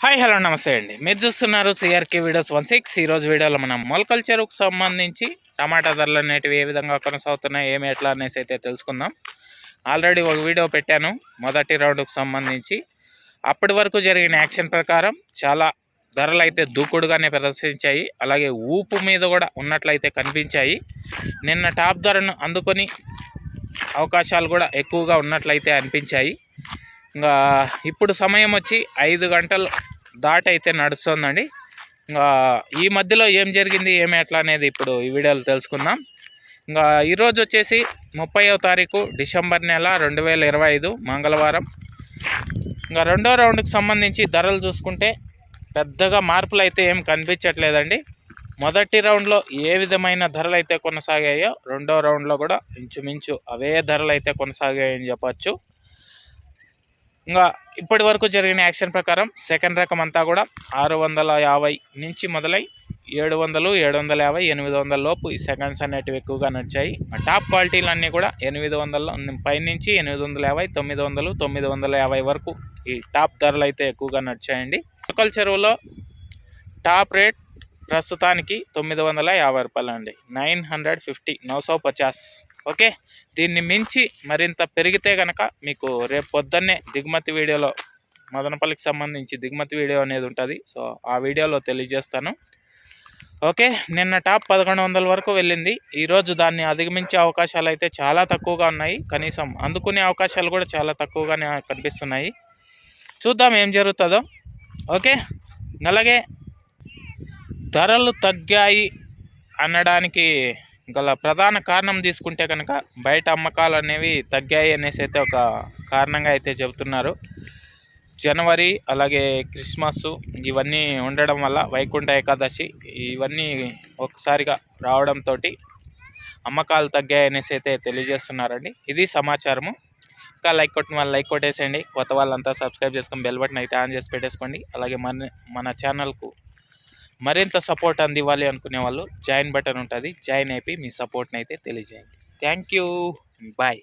Hi hello నమస్తే అండి. మీరు చూస్తున్నారు సిఆర్కే వీడియోస్ 16. ఈరోజు వీడియోలో మనం మొలకల చెరువుకు సంబంధించి టమాటా ధరలు అనేటివి ఏ విధంగా కొనసాగుతున్నాయి, ఏమి ఎట్లా అనేసి అయితే తెలుసుకుందాం. ఆల్రెడీ ఒక వీడియో పెట్టాను మొదటి రౌండ్కు సంబంధించి. అప్పటి వరకు జరిగిన యాక్షన్ ప్రకారం చాలా ధరలు అయితే దూకుడుగానే ప్రదర్శించాయి. అలాగే ఊపు మీద కూడా ఉన్నట్లయితే కనిపించాయి. నిన్న టాప్ ధరను అందుకొని అవకాశాలు కూడా ఎక్కువగా ఉన్నట్లయితే అనిపించాయి. ఇంకా ఇప్పుడు సమయం వచ్చి 5 గంటలు దాటైతే నడుస్తుందండి. ఇంకా ఈ మధ్యలో ఏం జరిగింది, ఏమి ఎట్లా అనేది ఇప్పుడు ఈ వీడియోలో తెలుసుకుందాం. ఇంకా ఈరోజు వచ్చేసి 30వ తారీఖు డిసెంబర్ నెల 2025 మంగళవారం. ఇంకా రెండో రౌండ్కి సంబంధించి ధరలు చూసుకుంటే పెద్దగా మార్పులు అయితే ఏం కనిపించట్లేదండి. మొదటి రౌండ్లో ఏ విధమైన ధరలు అయితే కొనసాగాయో రెండో రౌండ్లో కూడా ఇంచుమించు అవే ధరలు అయితే కొనసాగాయని చెప్పచ్చు. ఇంకా ఇప్పటి వరకు జరిగిన యాక్షన్ ప్రకారం సెకండ్ రకం అంతా కూడా 650 నుంచి మొదలై 700, 750, 800 లోపు ఈ సెకండ్స్ అనేటివి ఎక్కువగా నడిచాయి. టాప్ క్వాలిటీలు అన్నీ కూడా 800 పైనుంచి 850, 900, 950 వరకు ఈ టాప్ ధరలు అయితే ఎక్కువగా నడిచాయండి. మొలకల చెరువులో టాప్ రేట్ ప్రస్తుతానికి 950 రూపాయలు అండి. 950, 950. ఓకే, దీన్ని మించి మరింత పెరిగితే కనుక మీకు రేపు పొద్దున్నే దిగుమతి వీడియోలో మదనపల్లికి సంబంధించి దిగుమతి వీడియో అనేది ఉంటుంది. సో ఆ వీడియోలో తెలియజేస్తాను. ఓకే, నిన్న టాప్ 1100 వరకు వెళ్ళింది. ఈరోజు దాన్ని అధిగమించే అవకాశాలు అయితే చాలా తక్కువగా ఉన్నాయి. కనీసం అందుకునే అవకాశాలు కూడా చాలా తక్కువగానే కనిపిస్తున్నాయి. చూద్దాం ఏం జరుగుతుందో. ఓకే, అలాగే ధరలు తగ్గాయి అనడానికి గల ప్రధాన కారణం తీసుకుంటే కనుక బయట అమ్మకాలు అనేవి తగ్గాయి అనేసి అయితే ఒక కారణంగా అయితే చెబుతున్నారు. జనవరి అలాగే క్రిస్మస్ ఇవన్నీ ఉండడం వల్ల, వైకుంఠ ఏకాదశి ఇవన్నీ ఒకసారిగా రావడంతో అమ్మకాలు తగ్గాయి అనేసి అయితే తెలియజేస్తున్నారండి. ఇది సమాచారము. ఇంకా లైక్ కొట్టిన వాళ్ళు లైక్ కొట్టేసేయండి. కొత్త వాళ్ళంతా సబ్స్క్రైబ్ చేసుకొని బెల్ బటన్ అయితే ఆన్ చేసి పెట్టేసుకోండి. అలాగే మన ఛానల్కు మరింత సపోర్ట్ అందివ్వాలి అనుకునే వాళ్ళు జాయిన్ బటన్ ఉంటుంది, జాయిన్ అయిపోయి మీ సపోర్ట్ని అయితే తెలియజేయండి. Thank you, bye.